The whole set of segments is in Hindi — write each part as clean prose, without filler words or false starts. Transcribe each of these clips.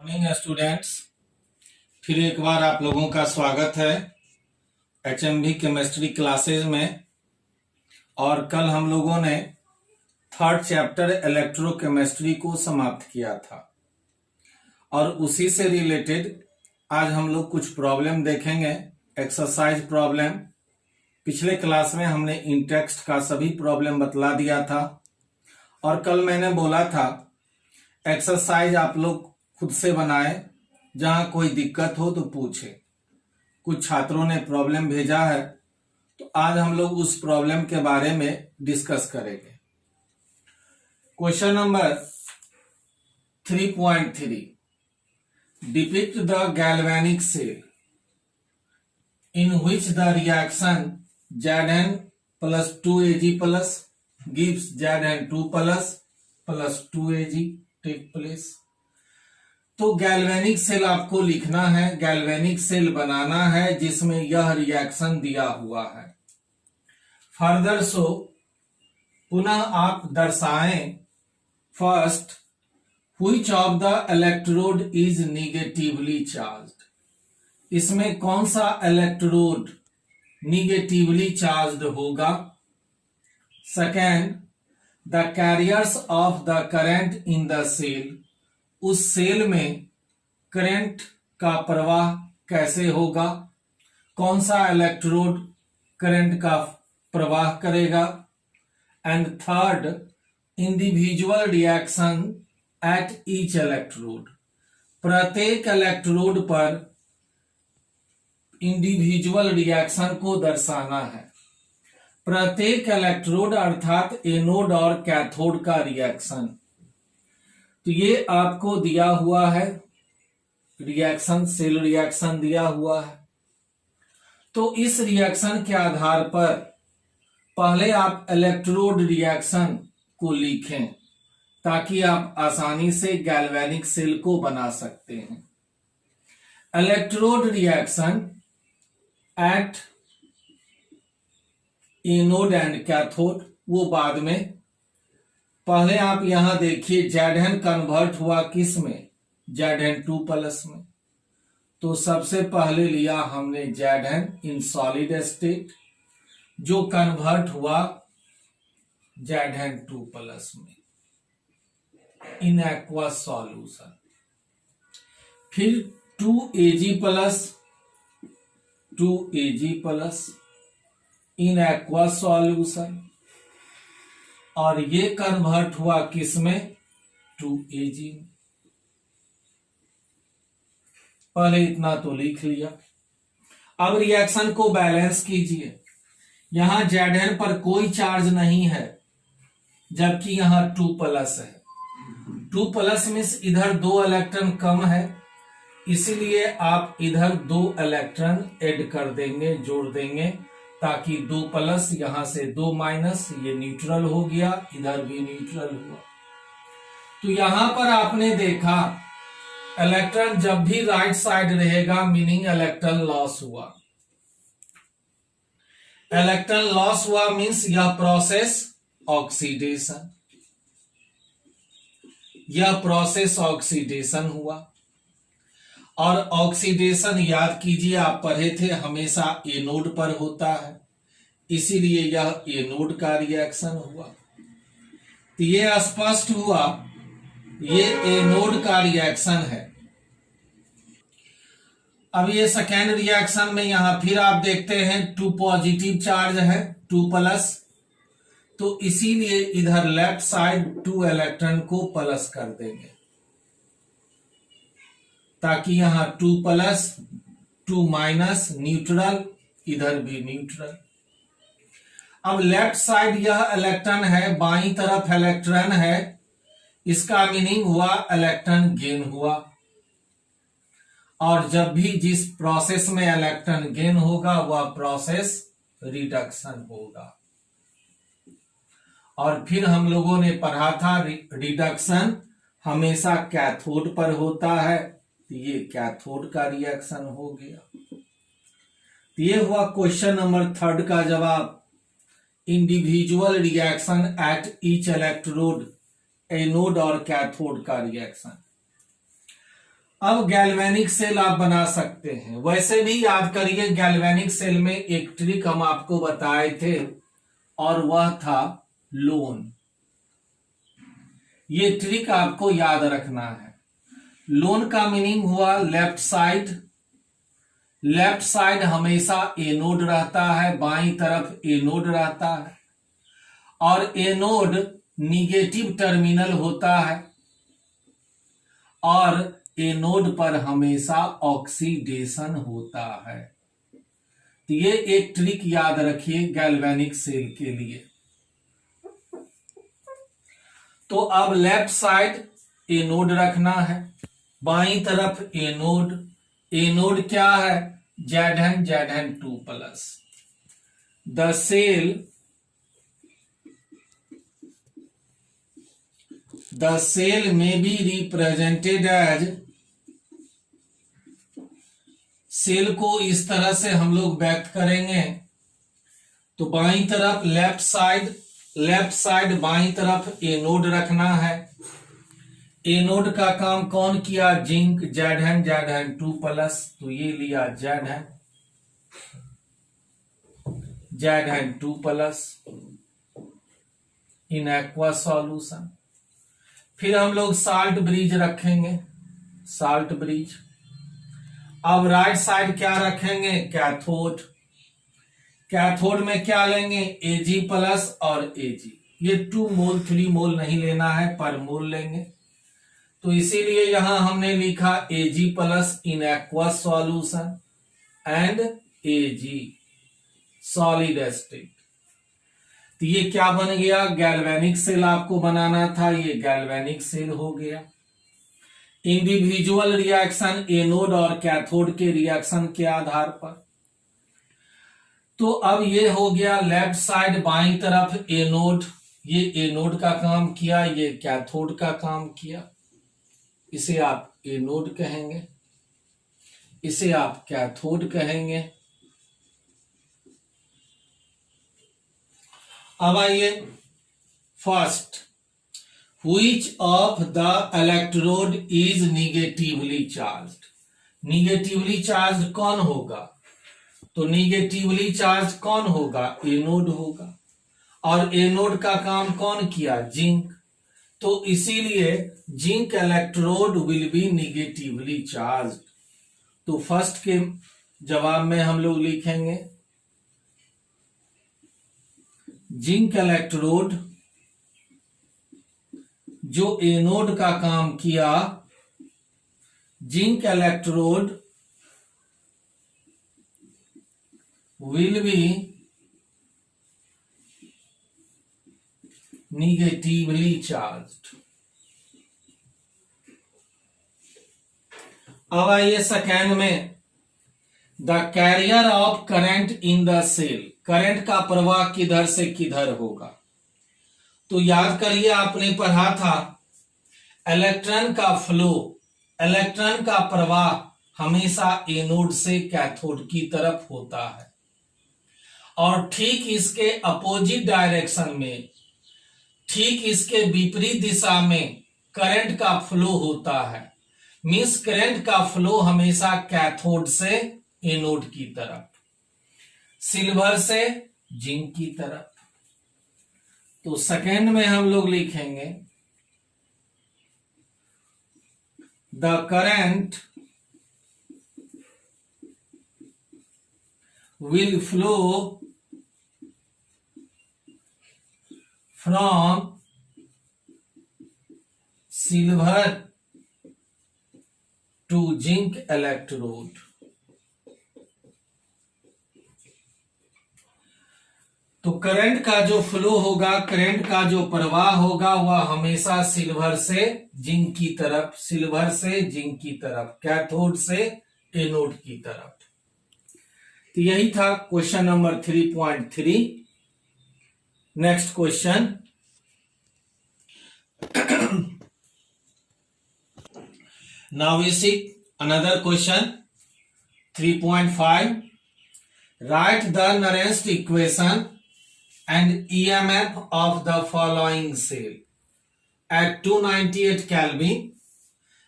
मॉर्निंग स्टूडेंट्स, फिर एक बार आप लोगों का स्वागत है एचएमबी केमिस्ट्री क्लासेस में। और कल हम लोगों ने थर्ड चैप्टर इलेक्ट्रोकेमिस्ट्री को समाप्त किया था और उसी से रिलेटेड आज हम लोग कुछ प्रॉब्लम देखेंगे, एक्सरसाइज प्रॉब्लम। पिछले क्लास में हमने इन टेक्स्ट का सभी प्रॉब्लम बतला दिया था और कल मैंने बोला था एक्सरसाइज आप लोग खुद से बनाए, जहां कोई दिक्कत हो तो पूछे। कुछ छात्रों ने प्रॉब्लम भेजा है तो आज हम लोग उस प्रॉब्लम के बारे में डिस्कस करेंगे। Question number 3.3, depict the galvanic cell in which the reaction Zn plus 2Ag plus gives Zn2 plus 2Ag take place. तो गैल्वेनिक सेल आपको लिखना है, गैल्वेनिक सेल बनाना है जिसमें यह रिएक्शन दिया हुआ है। फर्दर सो पुनः आप दर्शाएं, first which of the electrode is negatively charged. इसमें कौन सा इलेक्ट्रोड निगेटिवली चार्ज्ड होगा। Second, the carriers of the current in the cell, उस सेल में करंट का प्रवाह कैसे होगा, कौन सा इलेक्ट्रोड करंट का प्रवाह करेगा। And third, individual reaction at each electrode, प्रत्येक इलेक्ट्रोड पर इंडिविजुअल रिएक्शन को दर्शाना है। प्रत्येक इलेक्ट्रोड अर्थात एनोड और कैथोड का रिएक्शन। तो ये आपको दिया हुआ है रिएक्शन, सेल रिएक्शन दिया हुआ है। तो इस रिएक्शन के आधार पर पहले आप इलेक्ट्रोड रिएक्शन को लिखें ताकि आप आसानी से गैल्वेनिक सेल को बना सकते हैं। Electrode reaction at anode and cathode वो बाद में। पहले आप यहां देखिए Zn कन्वर्ट हुआ किस में, Zn2 प्लस में। तो सबसे पहले लिया हमने Zn इन सॉलिड स्टेट जो कन्वर्ट हुआ Zn2 प्लस में इन एक्वस सॉल्यूशन। फिर 2Ag plus in aqueous solution और ये कन्वर्ट हुआ किसमें, 2Ag। पहले इतना तो लिख लिया। अब रिएक्शन को बैलेंस कीजिए। यहां Zn पर कोई चार्ज नहीं है जबकि यहां 2 प्लस है। 2 प्लस मीन्स इधर 2 इलेक्ट्रॉन कम है, इसलिए आप इधर 2 इलेक्ट्रॉन ऐड कर देंगे, जोड़ देंगे, ताकि 2 प्लस यहां से 2 माइनस, ये न्यूट्रल हो गया, इधर भी न्यूट्रल हुआ। तो यहां पर आपने देखा इलेक्ट्रॉन जब भी राइट साइड रहेगा मीनिंग इलेक्ट्रॉन लॉस हुआ। इलेक्ट्रॉन लॉस हुआ मीन्स यह प्रोसेस ऑक्सीडेशन, यह प्रोसेस ऑक्सीडेशन हुआ। और ऑक्सीडेशन याद कीजिए, आप पढ़े थे हमेशा एनोड पर होता है, इसीलिए यह एनोड का रिएक्शन हुआ। तो ये स्पष्ट हुआ ये एनोड का रिएक्शन है। अब ये सेकेंड रिएक्शन में यहां फिर आप देखते हैं 2 पॉजिटिव चार्ज है, 2 प्लस, तो इसीलिए इधर लेफ्ट साइड 2 इलेक्ट्रॉन को प्लस कर देंगे ताकि यहां 2 प्लस 2 माइनस न्यूट्रल, इधर भी न्यूट्रल। अब लेफ्ट साइड यह इलेक्ट्रॉन है, बाईं तरफ इलेक्ट्रॉन है, इसका मीनिंग हुआ इलेक्ट्रॉन गेन हुआ। और जब भी जिस प्रोसेस में इलेक्ट्रॉन गेन होगा वह प्रोसेस रिडक्शन होगा। और फिर हम लोगों ने पढ़ा था रिडक्शन हमेशा कैथोड पर होता है, ये कैथोड का रिएक्शन हो गया। ये हुआ क्वेश्चन नंबर 3 का जवाब, individual reaction at each electrode, anode और कैथोड का रिएक्शन। अब गैल्वेनिक सेल आप बना सकते हैं। वैसे भी याद करिए, गैल्वेनिक सेल में एक ट्रिक हम आपको बताए थे और वह था लोन। ये ट्रिक आपको याद रखना है। लोन का मीनिंग हुआ लेफ्ट साइड। लेफ्ट साइड हमेशा एनोड रहता है, बाईं तरफ एनोड रहता है, और एनोड निगेटिव टर्मिनल होता है, और एनोड पर हमेशा ऑक्सीडेशन होता है। तो ये एक ट्रिक याद रखिए गैल्वेनिक सेल के लिए। तो अब लेफ्ट साइड एनोड रखना है, बाईं तरफ एनोड। एनोड क्या है? Zn2+। The cell may be represented as, cell को इस तरह से हम लोग व्यक्त करेंगे। तो बाईं तरफ लेफ्ट साइड बाईं तरफ एनोड रखना है। एनोड का काम कौन किया? Zinc, Zn2+। तो ये लिया Zn2+ इन एक्वा सॉल्यूशन। फिर हम लोग साल्ट ब्रिज रखेंगे, साल्ट ब्रिज। अब राइट साइड क्या रखेंगे? कैथोड। कैथोड में क्या लेंगे? Ag+ और Ag। ये 2 मोल 3 मोल नहीं लेना है, पर मोल लेंगे। तो इसीलिए यहां हमने लिखा Ag+ in aqueous solution and Ag solid state. तो ये क्या बन गया? गैल्वेनिक सेल आपको बनाना था, ये गैल्वेनिक सेल हो गया। इंडिविजुअल रिएक्शन एनोड और कैथोड के रिएक्शन के आधार पर। तो अब ये हो गया लेफ्ट साइड बाईं तरफ एनोड। ये एनोड का काम किया, ये कैथोड का काम किया। इसे आप एनोड कहेंगे, इसे आप कैथोड कहेंगे। अब आइए first, Which of the electrode is negatively charged? Negatively charge कौन होगा? तो निगेटिवली चार्ज कौन होगा? एनोड होगा। और एनोड का काम कौन किया? जिंक। तो इसीलिए zinc electrode will be negatively charge. तो फर्स्ट के जवाब में हम लोग लिखेंगे जिंक इलेक्ट्रोड जो एनोड का काम किया, zinc electrode will be negatively charged. अब आइए सेकेंड में, the carrier of current in the cell. Current का प्रवाह किधर से किधर होगा? तो याद करिए, आपने पढ़ा था इलेक्ट्रॉन का फ्लो, इलेक्ट्रॉन का प्रवाह हमेशा एनोड से कैथोड की तरफ होता है, और ठीक इसके अपोजिट डायरेक्शन में, ठीक इसके विपरीत दिशा में करंट का फ्लो होता है। मींस करंट का फ्लो हमेशा कैथोड से एनोड की तरफ, सिल्वर से जिंक की तरफ। तो सेकेंड में हम लोग लिखेंगे the current will flow from silver to zinc electrode. तो करंट का जो फ्लो होगा, करंट का जो प्रवाह होगा, वह हमेशा सिल्वर से जिंक की तरफ, सिल्वर से जिंक की तरफ, कैथोड से एनोड की तरफ। तो यही था question number 3.3। Next question, now we see another question 3.5। Right the nearest equation and EMF of the following cell at 298 Kelvin.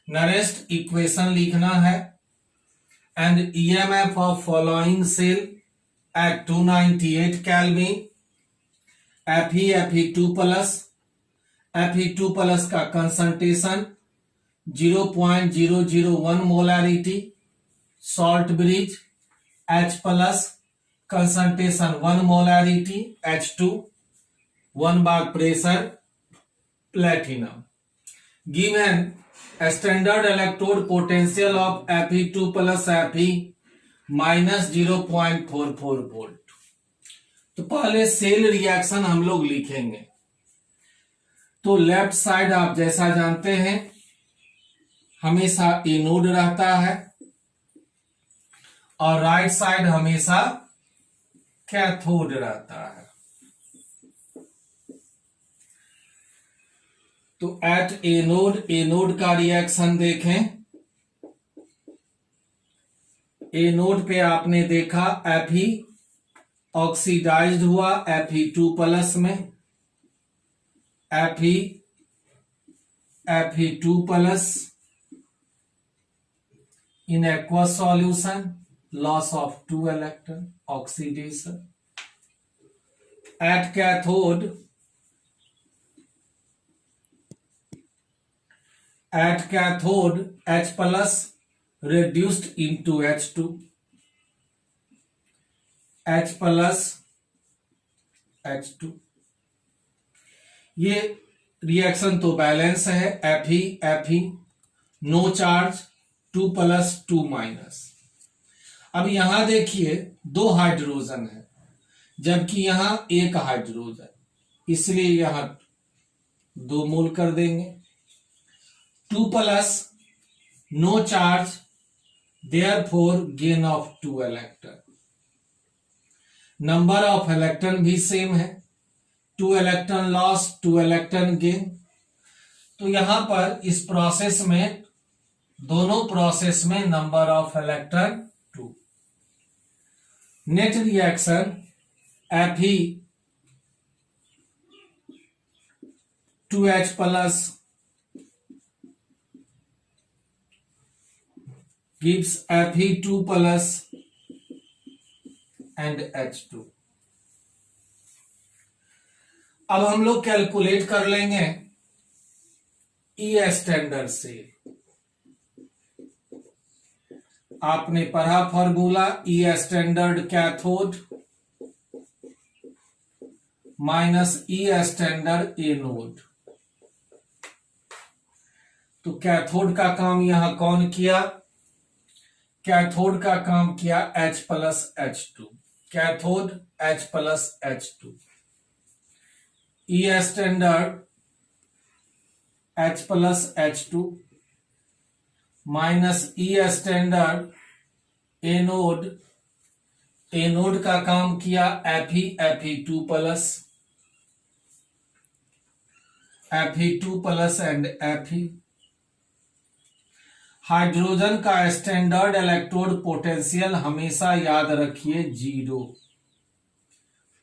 nearest equation लिखना है and EMF of following cell at 298 Kelvin Fe2 plus Fe2 plus का concentration 0.001 molarity salt bridge H plus concentration 1 molarity H2 1 bar pressure platinum given standard electrode potential of Fe2 plus Fe minus 0.44 volt. तो पहले सेल रिएक्शन हम लोग लिखेंगे। तो लेफ्ट साइड आप जैसा जानते हैं हमेशा एनोड रहता है और राइट साइड हमेशा कैथोड रहता है। तो एट एनोड का रिएक्शन देखें। एनोड पे आपने देखा Fe ऑक्सीडाइज्ड हुआ Fe2 प्लस में Fe2 plus in aqueous solution loss of 2 electron oxidation at cathode H plus reduced into H2 H plus H2 ये रिएक्शन तो बैलेंस है Fe no charge 2 plus 2 minus. अब यहां देखिए 2 हाइड्रोजन है जबकि यहां एक हाइड्रोजन, इसलिए यहां 2 मोल कर देंगे। 2 plus no charge therefore gain of 2 electron. Number of electron भी सेम है 2 इलेक्ट्रॉन लॉस 2 इलेक्ट्रॉन गेन। तो यहां पर इस प्रोसेस में दोनों प्रोसेस में number of electron 2। Net reaction Fe 2H plus gives Fe2 plus and H2। अब हम लोग कैलकुलेट कर लेंगे ई स्टैंडर्ड से। आपने पढ़ा फॉर्मूला ई standard cathode minus E standard anode. तो कैथोड का काम यहां कौन किया? कैथोड का काम किया H plus H2। Cathode H plus H2। E standard H plus H2 minus E standard anode. Anode का काम किया Fe2 plus and Fe। Hydrogen का स्टैंडर्ड इलेक्ट्रोड पोटेंशियल हमेशा याद रखिए 0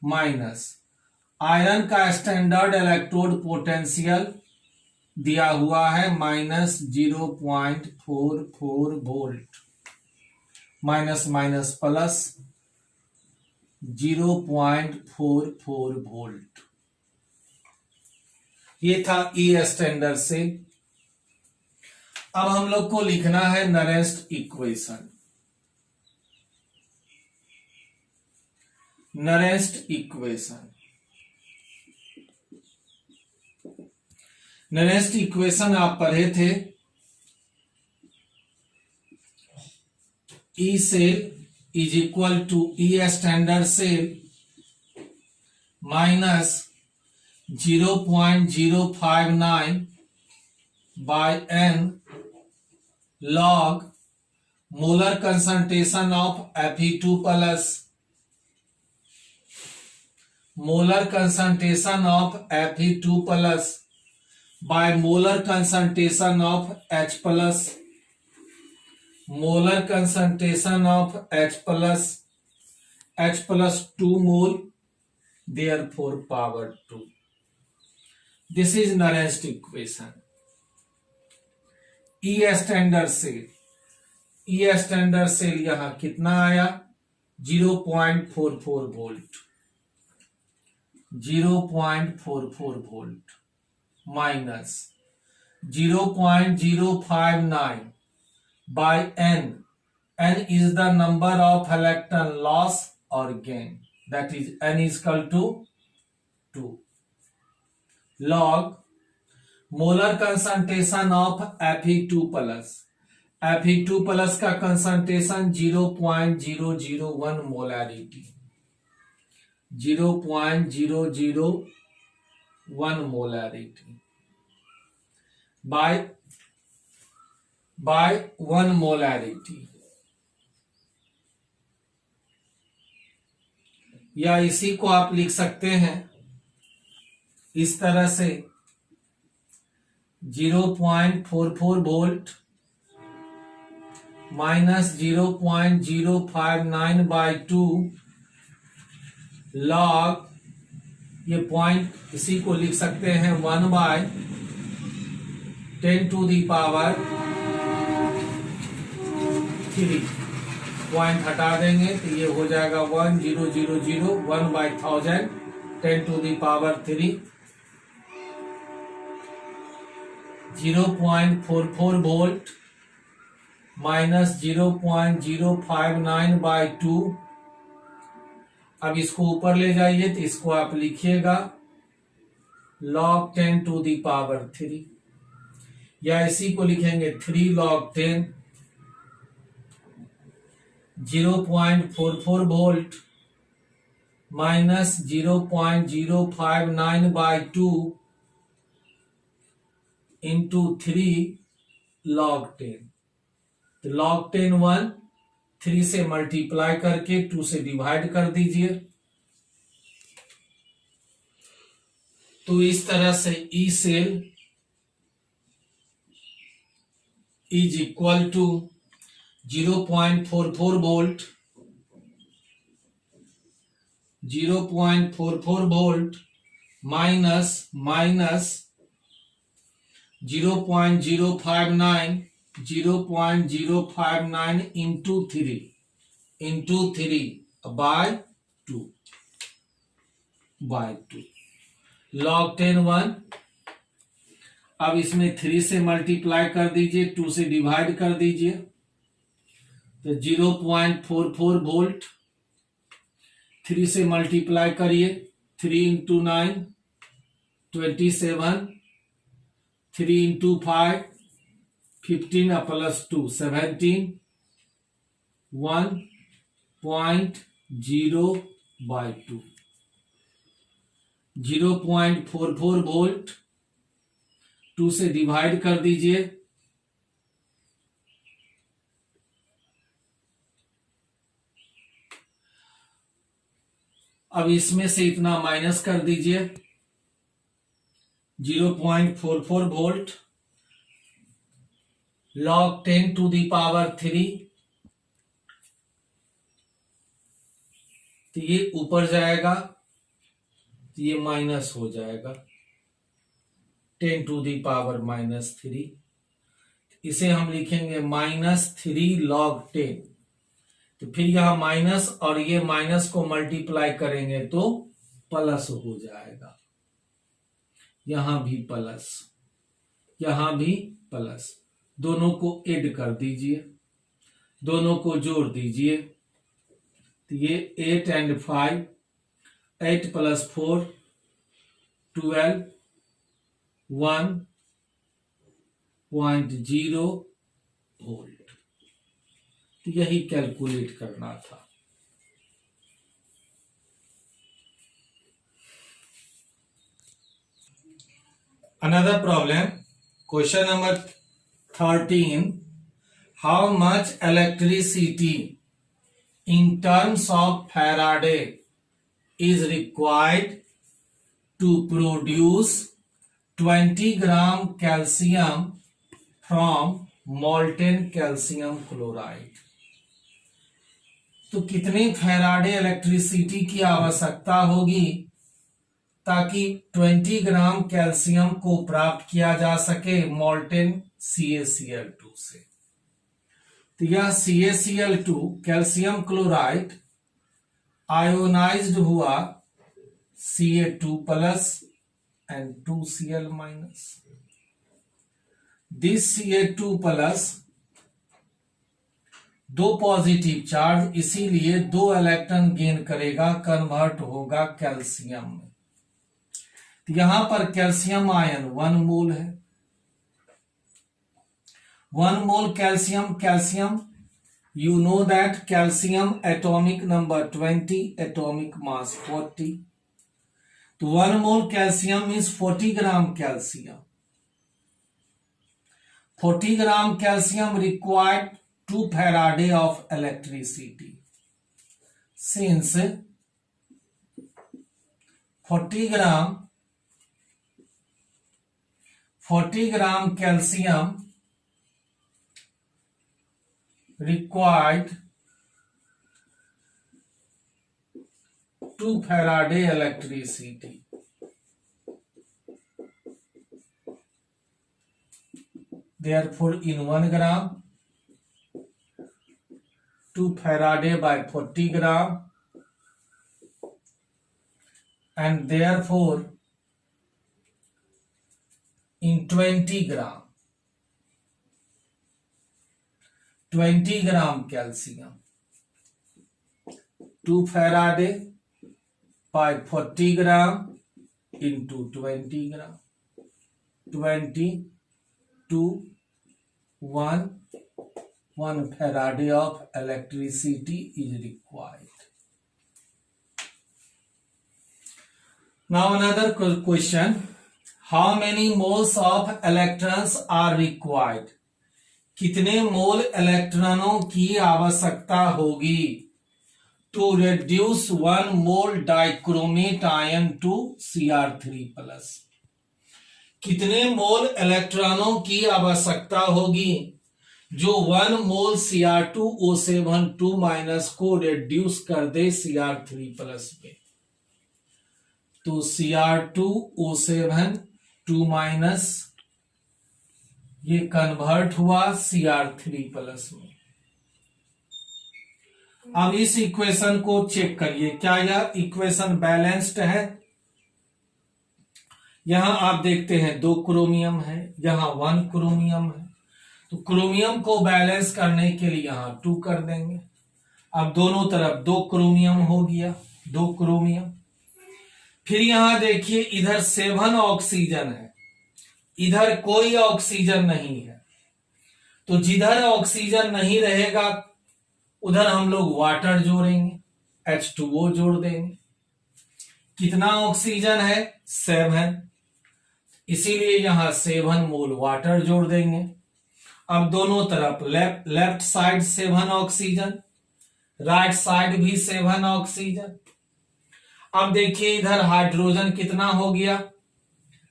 माइनस आयरन का स्टैंडर्ड इलेक्ट्रोड पोटेंशियल दिया हुआ है minus 0.44 volt. Minus minus plus 0.44 volt. ये था ई स्टैंडर्ड से। अब हम लोग को लिखना है नरेस्ट इक्वेशन। नरेस्ट इक्वेशन आप पढ़े थे। E cell is equal to E standard cell minus 0.059 by n log molar concentration of Fe2 plus molar concentration of Fe2 plus by molar concentration of H plus molar concentration of H plus 2 mole therefore power 2। This is Nernst equation. E standard cell, E standard cell यहां कितना आया 0.44 volt, 0.44 volt minus 0.059 by n. N is the number of electron loss or gain, that is n is equal to 2 log molar concentration of Fe2 plus, Fe2 plus का concentration 0.001 molarity, 0.001 molarity by 1 molarity, या इसी को आप लिख सकते हैं इस तरह से 0.44 वोल्ट माइनस 0.059 by 2 लॉग, ये पॉइंट इसी को लिख सकते हैं 1/10⁻³ पॉइंट हटा देंगे तो ये हो जाएगा 1000 1/1000 10⁻³ 0.44 वोल्ट माइनस 0.059 by 2। अब इसको ऊपर ले जाइए तो इसको आप लिखिएगा log 10⁻³ या इसी को लिखेंगे 3 log 10, 0.44 volt minus 0.059 by 2 into 3 log 10। तो log 10 1, 3 से मल्टीप्लाई करके 2 से डिवाइड कर दीजिए। तो इस तरह से E cell is equal to 0.44 volt, 0.44 volt minus 0.059 into 3 by 2 log 10 1। अब इसमें 3 से मल्टीप्लाई कर दीजिए, 2 से डिवाइड कर दीजिए तो 0.44 वोल्ट, 3 से मल्टीप्लाई करिए 3 into 9 27, 3 into 5 15 plus 2 17, 1.0 by 2, 0.44 volt 2 से डिवाइड कर दीजिए अब इसमें से इतना माइनस कर दीजिए 0.44 वोल्ट log 10⁻³ तो ये ऊपर जाएगा तो ये माइनस हो जाएगा 10⁻⁻3। इसे हम लिखेंगे -3 log 10। तो फिर यहां माइनस और ये माइनस को मल्टीप्लाई करेंगे तो प्लस हो जाएगा, यहां भी प्लस, यहां भी प्लस, दोनों को ऐड कर दीजिए, दोनों को जोड़ दीजिए तो ये 8 and 5, 8 + 4 12, 1.0 वोल्ट। तो यही कैलकुलेट करना था। Another problem, question number 13. How much electricity in terms of Faraday is required to produce 20 gram calcium from molten calcium chloride? तो कितनी फैराडे इलेक्ट्रिसिटी की आवश्यकता होगी ताकि 20 ग्राम कैल्शियम को प्राप्त किया जा सके मोल्टेन CaCl2 से। तो यह CaCl2 कैल्शियम क्लोराइड आयोनाइज्ड हुआ Ca2 plus and 2Cl minus. This Ca2 plus दो पॉजिटिव चार्ज, इसीलिए 2 इलेक्ट्रॉन गेन करेगा, कन्वर्ट होगा कैल्शियम में। यहां पर कैल्शियम आयन 1 मोल है। 1 mole calcium, calcium you know that calcium atomic number 20, atomic mass 40. तो 1 mole calcium is 40 gram calcium. 40 gram calcium required 2 Faraday of electricity. Since 40 gram calcium required 2 Faraday electricity. Therefore, in 1 gram, 2 Faraday by 40 gram, and therefore, in 20 gram, 20 gram calcium, 2 Faraday by 40 gram into 20 gram, 20 to 1 Faraday of electricity is required. Now another question, how many moles of electrons are required? कितने मोल इलेक्ट्रॉनों की आवश्यकता होगी to reduce 1 mole dichromate ion to Cr3 plus. कितने मोल इलेक्ट्रॉनों की आवश्यकता होगी जो 1 मोल Cr2O7 माइनस को रेड्यूस कर दे Cr3 प्लस में। तो Cr2O7 माइनस ये कन्वर्ट हुआ Cr3 प्लस में। अब इस इक्वेशन को चेक करिए, क्या यह इक्वेशन बैलेंस्ड है? यहां आप देखते हैं 2 क्रोमियम है, यहां 1 क्रोमियम है, तो क्रोमियम को बैलेंस करने के लिए यहां 2 कर देंगे। अब दोनों तरफ 2 क्रोमियम हो गया, 2 क्रोमियम। फिर यहां देखिए इधर 7 ऑक्सीजन है, इधर कोई ऑक्सीजन नहीं है, तो जिधर ऑक्सीजन नहीं रहेगा उधर हम लोग वाटर जोड़ेंगे, H2O जोड़ देंगे। कितना ऑक्सीजन है? 7, इसीलिए यहां 7 मोल वाटर जोड़ देंगे। अब दोनों तरफ left side 7 oxygen, right side भी 7 ऑक्सीजन। अब देखिए इधर हाइड्रोजन कितना हो गया?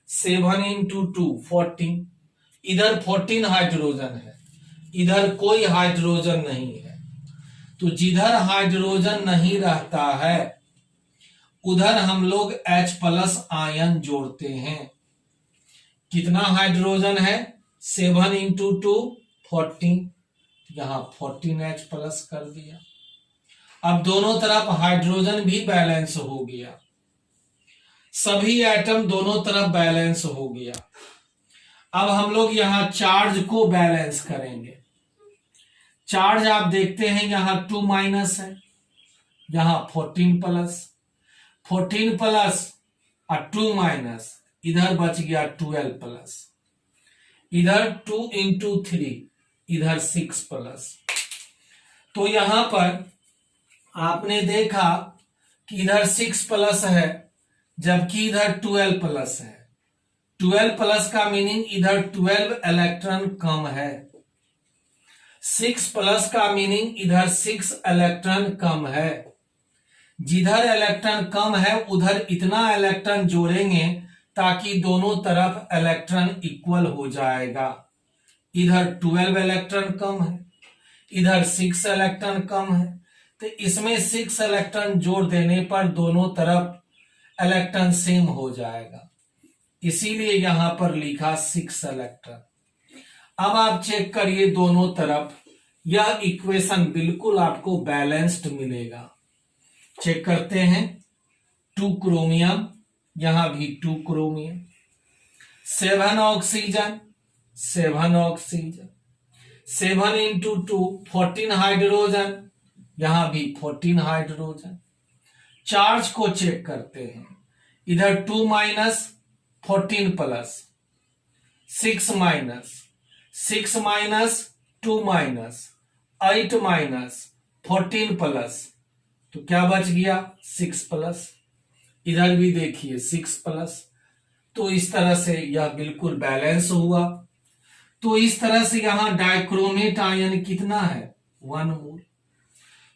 7 into 2 14, इधर 14 हाइड्रोजन है, इधर कोई हाइड्रोजन नहीं है, तो जिधर हाइड्रोजन नहीं रहता है उधर हम लोग H प्लस आयन जोड़ते हैं। कितना हाइड्रोजन है? 7 into 2 14, यहां 14H प्लस कर दिया। अब दोनों तरफ हाइड्रोजन भी बैलेंस हो गया, सभी एटम दोनों तरफ बैलेंस हो गया। अब हम लोग यहां चार्ज को बैलेंस करेंगे। चार्ज आप देखते हैं यहां 2 माइनस है, यहां 14 प्लस, 14 प्लस और 2 माइनस, इधर बच गया 12 प्लस, इधर 2 into 3, इधर 6 प्लस। तो यहां पर आपने देखा कि इधर 6 प्लस है जबकि इधर 12 प्लस है। 12 प्लस का मीनिंग इधर 12 इलेक्ट्रॉन कम है, 6 प्लस का मीनिंग इधर 6 इलेक्ट्रॉन कम है। जिधर इलेक्ट्रॉन कम है उधर इतना इलेक्ट्रॉन जोड़ेंगे ताकि दोनों तरफ इलेक्ट्रॉन इक्वल हो जाएगा। इधर 12 इलेक्ट्रॉन कम है, इधर 6 इलेक्ट्रॉन कम है, तो इसमें 6 इलेक्ट्रॉन जोड़ देने पर दोनों तरफ इलेक्ट्रॉन सेम हो जाएगा, इसीलिए यहां पर लिखा 6 इलेक्ट्रॉन। अब आप चेक करिए दोनों तरफ, यह इक्वेशन बिल्कुल आपको बैलेंस्ड मिलेगा। चेक करते हैं, 2 क्रोमियम, यहां भी 2 chromium, 7 oxygen, 7 oxygen, 7 into 2 14 hydrogen, यहां भी 14 हाइड्रोजन। चार्ज को चेक करते हैं, इधर 2 minus 14 plus, 6 minus 6 minus 2 minus 8 minus 14 plus, तो क्या बच गया 6 प्लस। इधर भी देखिए 6 प्लस। तो इस तरह से यह बिल्कुल बैलेंस हुआ। तो इस तरह से यहां डाइक्रोमेट आयन कितना है 1 मोल।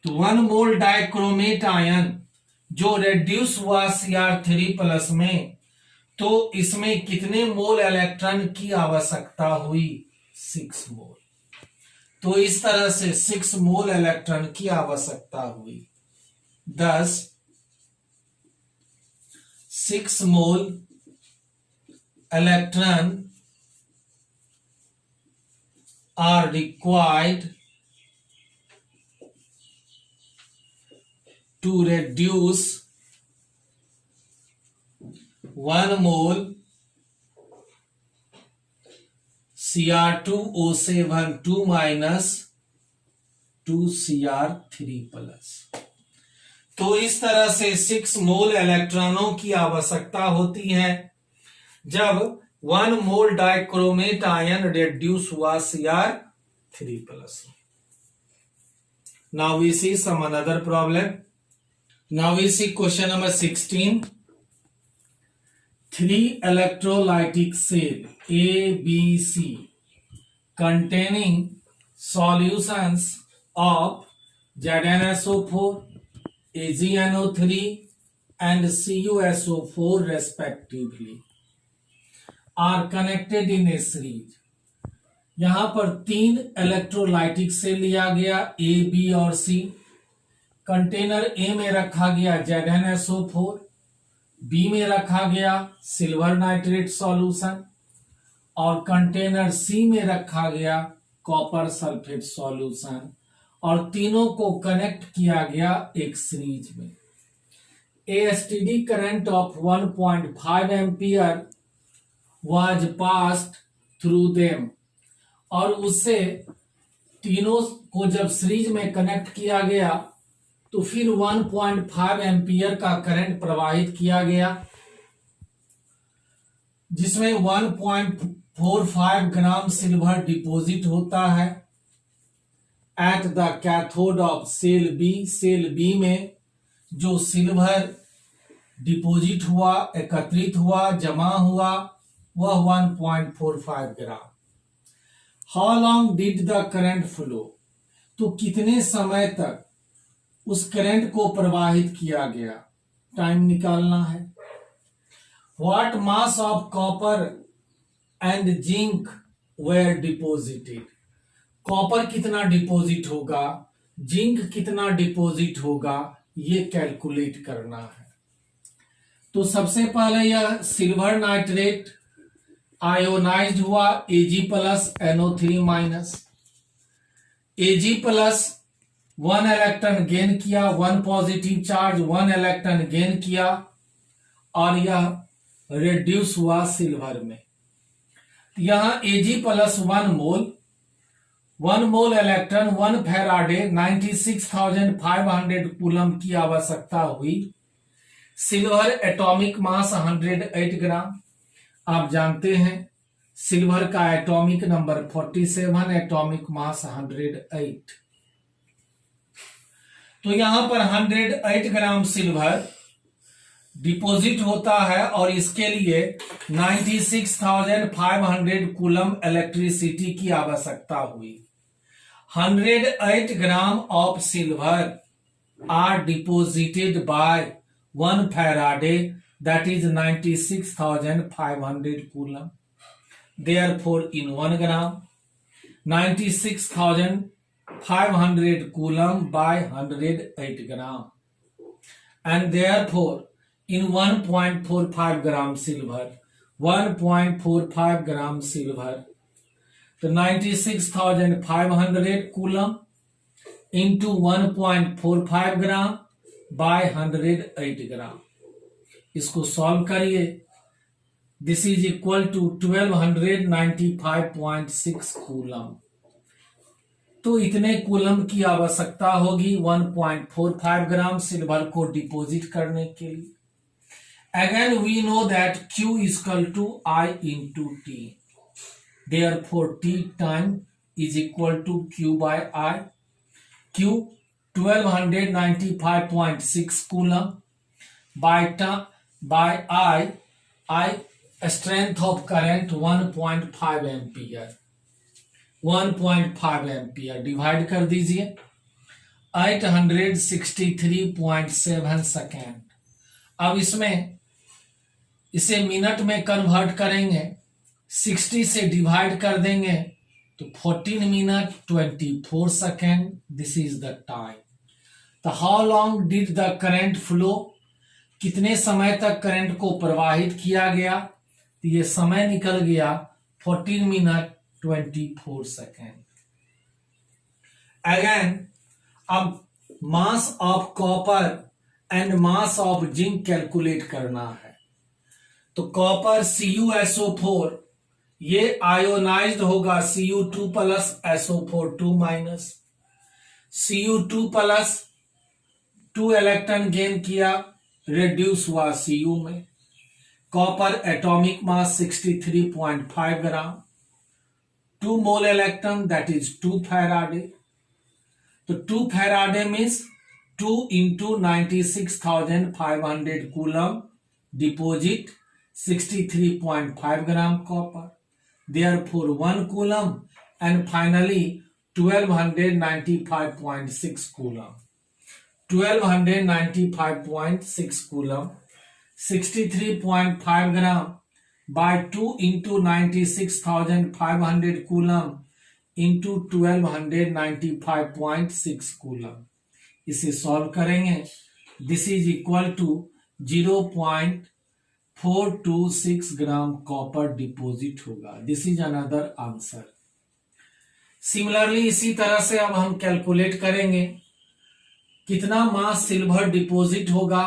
तो 1 मोल डाइक्रोमेट आयन जो रेड्यूस हुआ Cr3 प्लस में, तो इसमें कितने मोल इलेक्ट्रॉन की आवश्यकता हुई 6 मोल। तो इस तरह से 6 मोल इलेक्ट्रॉन की आवश्यकता हुई। thus 6 mole electron are required to reduce 1 mole Cr2O7 2 minus 2 Cr3 plus. तो इस तरह से 6 मोल इलेक्ट्रॉनों की आवश्यकता होती है जब 1 मोल डाइक्रोमेट आयन रेड्यूस हुआ Cr3 plus. Now we see some another problem. Now we see question number 16. 3 electrolytic cell A, B, C containing solutions of ZnSO4, AgNO3 and CuSO4 respectively are connected in a series. यहां पर 3 इलेक्ट्रोलाइटिक सेल लिया गया A, B और C। कंटेनर A में रखा गया ZnSO4, B में रखा गया सिल्वर नाइट्रेट सॉल्यूशन और कंटेनर C में रखा गया कॉपर सल्फेट सॉल्यूशन, और तीनों को कनेक्ट किया गया एक सीरीज में। STD current of 1.5 ampere was passed through them, और उससे तीनों को जब सीरीज में कनेक्ट किया गया तो फिर 1.5 एम्पियर का करंट प्रवाहित किया गया, जिसमें 1.45 ग्राम सिल्वर डिपॉजिट होता है at the cathode of cell B. Cell B में जो सिल्वर डिपॉजिट हुआ, एकत्रित हुआ, जमा हुआ, वह 1.45 gram. How long did the current flow, तो कितने समय तक उस करंट को प्रवाहित किया गया, टाइम निकालना है। What mass of copper and zinc were deposited, copper कितना डिपॉजिट होगा, जिंक कितना डिपॉजिट होगा, ये कैलकुलेट करना है। तो सबसे पहले यह सिल्वर नाइट्रेट आयोनाइज्ड हुआ Ag plus NO3 minus. Ag plus 1 electron gain किया, 1 पॉजिटिव चार्ज 1 इलेक्ट्रॉन गेन किया, और यह रेड्यूस हुआ सिल्वर में। यहां Ag प्लस 1 मोल इलेक्ट्रॉन 1 फैराडे 96,500 कूलम की आवश्यकता हुई। सिल्वर एटॉमिक मास 108 ग्राम। आप जानते हैं सिल्वर का एटॉमिक नंबर 47, एटॉमिक मास 108। तो यहां पर 108 ग्राम सिल्वर डिपॉजिट होता है, और इसके लिए 96,500 कूलम इलेक्ट्रिसिटी की आवश्यकता हुई। 108 gram of silver are deposited by 1 faraday, that is 96,500 coulomb. Therefore in 1 gram 96,500 coulomb by 108 gram, and therefore in 1.45 gram silver, 1.45 gram silver, तो 96,500 coulomb into 1.45 gram by 108 gram. इसको सॉल्व करिए। This is equal to 1295.6 coulomb. तो इतने कूलम की आवश्यकता होगी 1.45 ग्राम सिल्वर को डिपॉजिट करने के लिए। Again we know that Q is equal to I into T. Therefore T time is equal to Q by I. Q 1295.6 coulomb by I strength of current 1.5 ampere, 1.5 ampere divide कर दीजिए 863.7 सेकेंड। अब इसमें इसे मिनट में कन्वर्ट करेंगे, 60 से डिवाइड कर देंगे तो 14 minute 24 second. This is the time. तो how long did the current flow, कितने समय तक करंट को प्रवाहित किया गया, तो ये समय निकल गया 14 मिनट 24 सेकेंड। अगेन अब मास of copper and mass of zinc calculate करना है। तो कॉपर CuSO4 ये आयोनाइज्ड होगा Cu2 plus SO4 2 minus, Cu2 plus 2 electron gain किया, रेड्यूस हुआ Cu में। Copper atomic mass 63.5 gram, 2 mole electron that is 2 Faraday. तो 2 Faraday means 2 into 96,500 coulomb deposit 63.5 gram copper, therefore 1 coulomb, and finally 1295.6 coulomb, 1295.6 coulomb, 63.5 gram by 2 into 96,500 coulomb into 1295.6 coulomb। इसे सॉल्व करेंगे। This is equal to 0.426 gram copper deposit होगा। This is another answer. Similarly इसी तरह से अब हम कैलकुलेट करेंगे कितना मास सिल्वर डिपॉजिट होगा।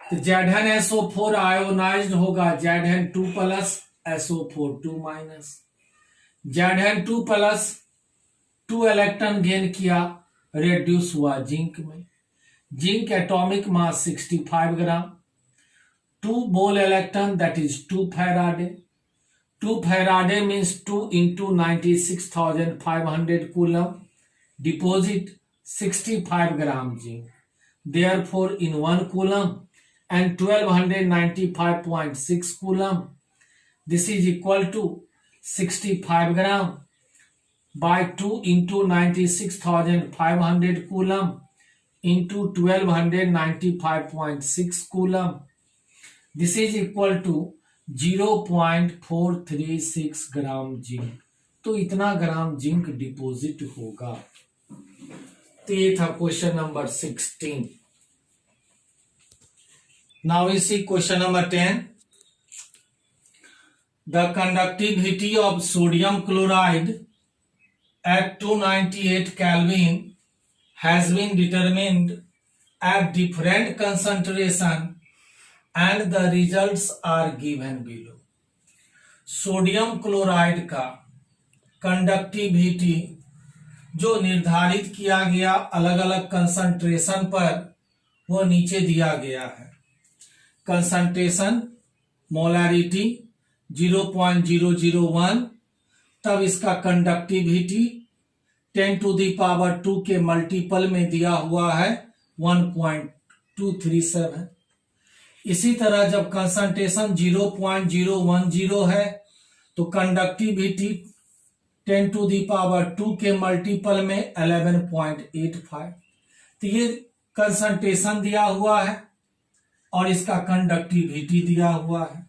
तो ZnSO4 आयोनाइज्ड होगा Zn2 plus SO4 2 minus, Zn2 plus 2 electron gain किया, रेड्यूस हुआ जिंक में। Zinc atomic mass 65 gram, 2 mole electron that is 2 Faraday. 2 Faraday means 2 into 96,500 coulomb deposit 65 gram zinc. Therefore in 1 coulomb and 1295.6 coulomb, this is equal to 65 gram by 2 into 96,500 coulomb into 1295.6 coulomb. This is equal to 0.436 gram zinc. तो इतना ग्राम जिंक डिपॉजिट होगा। तो ये था question number 16। Now we see question number 10. The conductivity of sodium chloride at 298 Kelvin has been determined at different concentration and the results are given below. Sodium chloride का कंडक्टिविटी जो निर्धारित किया गया अलग अलग कंसंट्रेशन पर, वो नीचे दिया गया है। कंसंट्रेशन मोलारिटी 0.001, तब इसका कंडक्टिविटी 10⁻² के मल्टीपल में दिया हुआ है 1.237। इसी तरह जब कंसंट्रेशन 0.010 है तो कंडक्टिविटी 10⁻² के मल्टीपल में 11.85। तो ये कंसंट्रेशन दिया हुआ है और इसका कंडक्टिविटी दिया हुआ है।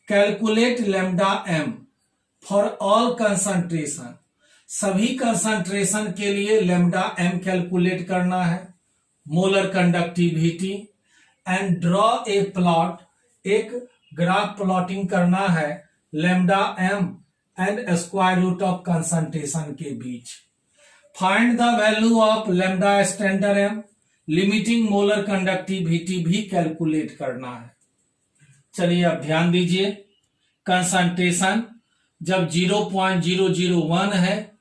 Calculate lambda M for all concentration, सभी कंसंट्रेशन के लिए लैम्डा एम कैलकुलेट करना है। Molar conductivity and draw a plot, एक ग्राफ प्लॉटिंग करना है lambda M and square root of concentration के बीच। Find the value of lambda standard M, limiting molar conductivity भी कैलकुलेट करना है। चलिए अब ध्यान दीजिए, कंसंट्रेशन जब 0.001 है,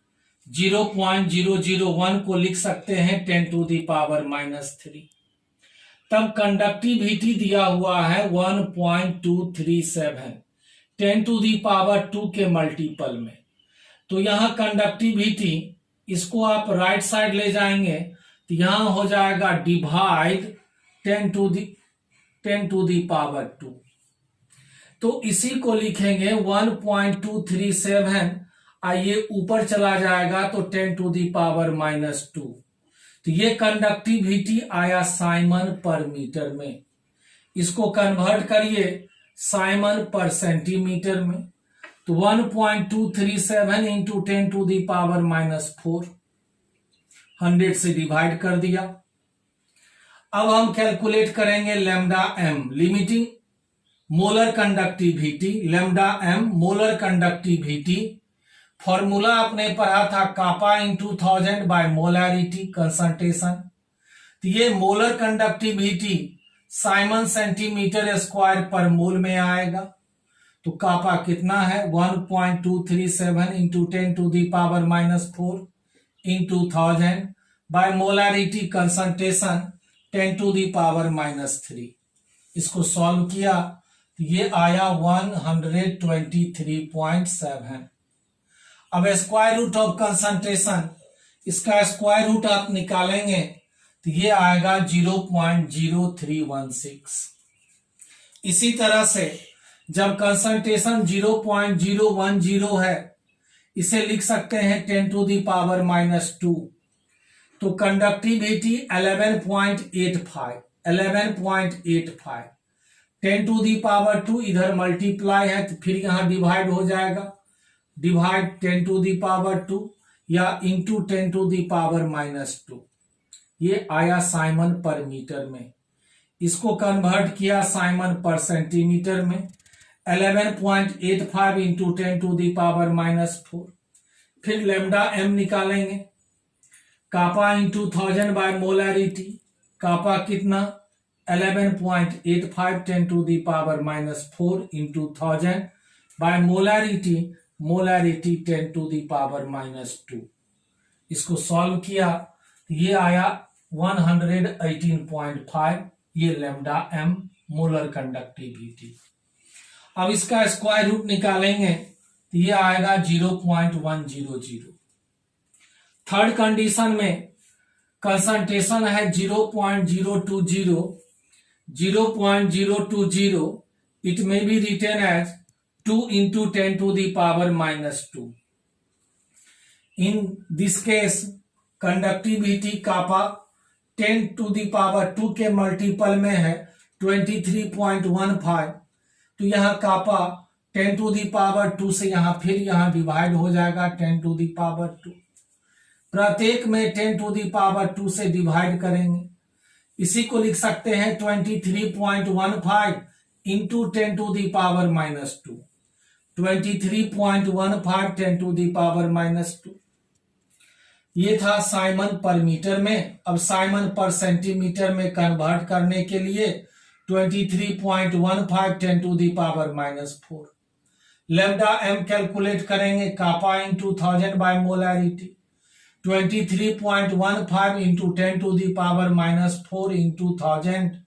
0.001 को लिख सकते हैं 10⁻⁻3। तब कंडक्टिविटी दिया हुआ है 1.237, 10⁻² के मल्टीपल में। तो यहां कंडक्टिविटी, इसको आप राइट साइड ले जाएंगे तो यहां हो जाएगा डिवाइड 10⁻²। तो इसी को लिखेंगे 1.237, आइए ऊपर चला जाएगा तो 10⁻²। तो ये कंडक्टिविटी आया साइमन पर मीटर में। इसको कन्वर्ट करिए साइमन पर सेंटीमीटर में, तो 1.237 इंटू 10⁻⁻4, 100 से डिवाइड कर दिया। अब हम कैलकुलेट करेंगे lambda M, limiting molar conductivity, lambda M molar conductivity. Formula आपने पढ़ा था kappa into 1000 by molarity concentration. तो ये molar conductivity siemens centimetre square पर मोल में आएगा। तो कापा कितना है 1.237 into 10⁻⁻4 into 1000 by molarity concentration 10⁻⁻3। इसको सॉल्व किया तो ये आया 123.7। अब स्क्वायर रूट ऑफ कंसंट्रेशन, इसका स्क्वायर रूट आप निकालेंगे तो ये आएगा 0.0316। इसी तरह से जब कंसंट्रेशन 0.010 है, इसे लिख सकते हैं 10⁻⁻2। तो कंडक्टिविटी 11.85, 10⁻² इधर मल्टीप्लाई है तो फिर यहां डिवाइड हो जाएगा, डिवाइड 10⁻² या इंटू 10⁻²। ये आया साइमन पर मीटर में। इसको कन्वर्ट किया साइमन पर सेंटीमीटर में, 11.85 इंटू 10⁻⁻4। फिर लैम्डा एम निकालेंगे, कापा इंटू 1000 बाय मोलैरिटी। कापा कितना 11.85 10⁻⁻4 इंटू 1000 बाय मोलैरिटी, मोलैरिटी 10⁻²। इसको सॉल्व किया तो ये आया 118.5, ये लैम्डा एम मोलर कंडक्टिविटी। अब इसका स्क्वायर रूट निकालेंगे तो ये आएगा 0.100। थर्ड कंडीशन में कंसंट्रेशन है 0.020, it may be written as 2 into 10⁻⁻2। In this case conductivity kappa 10⁻² के मल्टीपल में है 23.15। तो यहां कापा 10⁻² से यहां फिर यहां डिवाइड हो जाएगा 10⁻²। प्रत्येक में 10⁻² से डिवाइड करेंगे। इसी को लिख सकते हैं 23.15 इंटू 10⁻⁻2, 23.15 10⁻⁻2। ये था साइमन पर मीटर में। अब साइमन पर सेंटीमीटर में कन्वर्ट करने के लिए 23.15 10⁻⁻4। लैम्डा एम कैलकुलेट करेंगे, kappa into 1000 by molarity, 23.15 into 10⁻⁻4 into 1000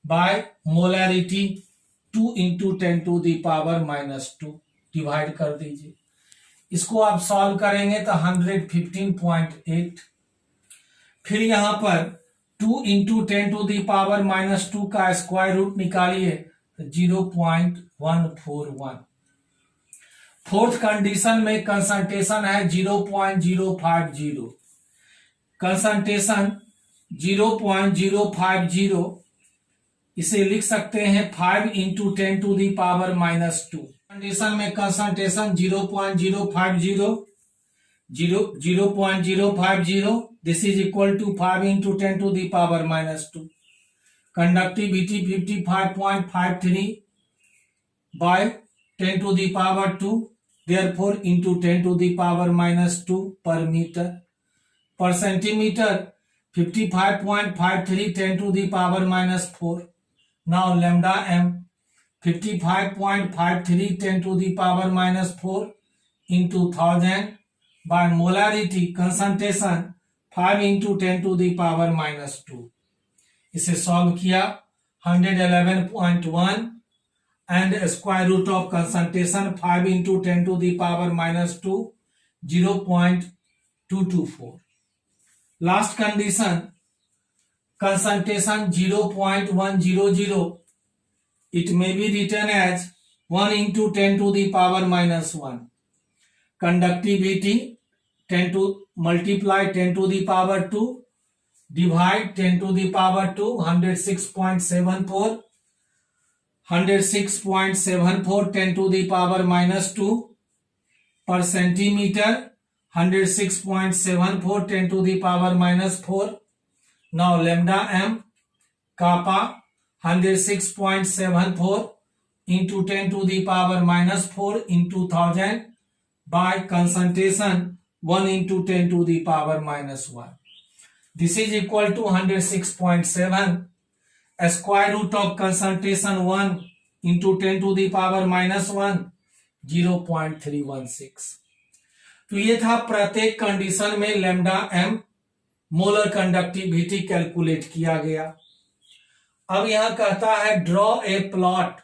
by molarity 2 into 10⁻⁻2 divide कर दीजिए। इसको आप सॉल्व करेंगे तो 115.8। फिर यहां पर 2 इंटू 10⁻⁻2 का स्क्वायर रूट निकालिए तो 0.141। फोर्थ कंडीशन में कंसंट्रेशन है 0.050, कंसंट्रेशन 0.050, इसे लिख सकते हैं 5 इंटू 10⁻⁻2। कंडीशन में concentration 0.050, this is equal to 5 into 10⁻⁻2। conductivity 55.53 by 10 to the power 2, therefore into 10 to the power minus 2 per meter. Per centimeter 55.53 10 to the power minus 4. Now lambda m 55.53 10 to the power minus 4 into 1000 by molarity concentration 5 into 10 to the power minus 2. इसे सॉल्व किया 111.1 and square root of concentration 5 into 10 to the power minus 2 0.224. Last condition concentration 0.100, it may be written as 1 into 10 to the power minus 1. Conductivity 10 to multiply 10 to the power 2 divide 10 to the power 2 106.74 10 to the power minus 2 per centimeter 106.74 10 to the power minus 4. Now lambda m kappa 106.74 into 10 to the power minus 4 into 1000 by concentration 1 into 10 to the power minus 1. This is equal to 106.7. A square root of concentration 1 into 10 to the power minus 1 0.316. तो ये था प्रत्येक कंडीशन में lambda M molar conductivity calculate किया गया। अब यहां कहता है draw a plot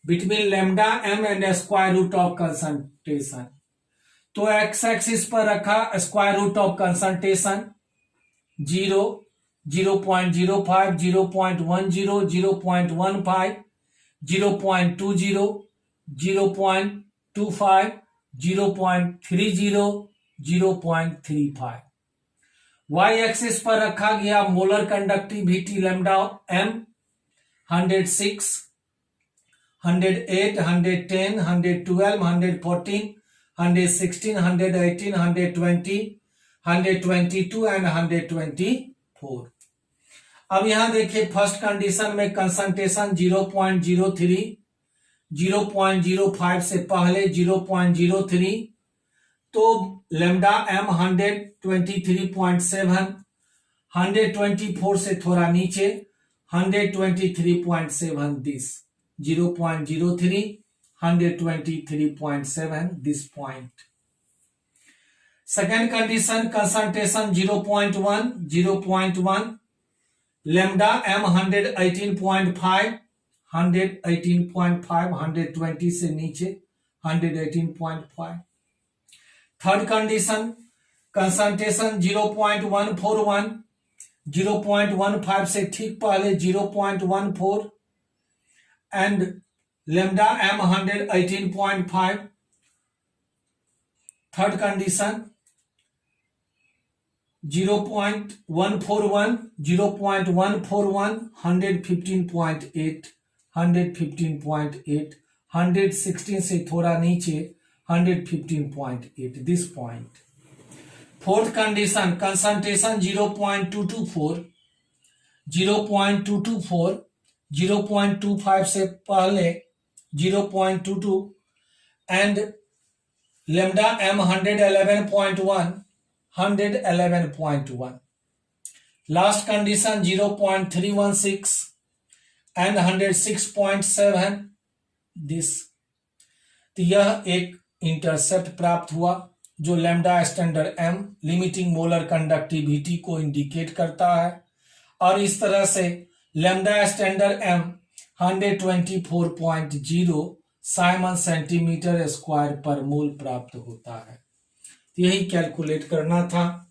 between lambda M and square root of concentration. तो एक्स एक्सिस पर रखा square root of concentration 0, 0.05, 0.10, 0.15, 0.20, 0.25, 0.30, 0.35। Y axis पर रखा गया molar conductivity lambda M 106, 108, 110, 112, 114, 116, 118, 120, 122 and 124। अब यहां देखिए फर्स्ट कंडीशन में कंसंट्रेशन 0.03, 0.05 से पहले 0.03, तो लैम्डा एम 123.7, 124 से थोड़ा नीचे 123.7 this 0.03, 123.7 this point. Second condition concentration 0.1, lambda M 118.5, 118.5, 120 से नीचे 118.5। थर्ड कंडीशन कंसंट्रेशन 0.141, 0.15 से ठीक पहले 0.14 and lambda M 118.5। Third condition 0.141, 0.141, 115.8, 115.8, 116 से थोड़ा नीचे 115.8 this point. Fourth condition concentration 0.224, 0.224, 0.25 से पहले 0.22 and lambda M 111.1, 111.1। Last condition 0.316 and 106.7 this. तो यह एक इंटरसेप्ट प्राप्त हुआ जो lambda standard M limiting molar conductivity को इंडिकेट करता है और इस तरह से lambda standard M 124.0 siemens centimetre square पर मोल प्राप्त होता है। यही कैलकुलेट करना था।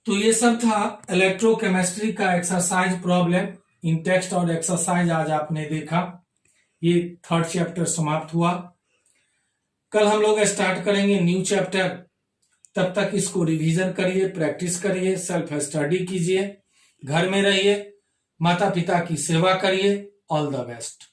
तो ये सब था इलेक्ट्रोकेमिस्ट्री का एक्सरसाइज प्रॉब्लम इन टेक्स्ट और एक्सरसाइज आज आपने देखा। ये थर्ड चैप्टर समाप्त हुआ। कल हम लोग स्टार्ट करेंगे न्यू चैप्टर। तब तक इसको रिवीजन करिए, प्रैक्टिस करिए, सेल्फ स्टडी कीजिए, घर में रहिए, माता पिता की सेवा करिए। All the best.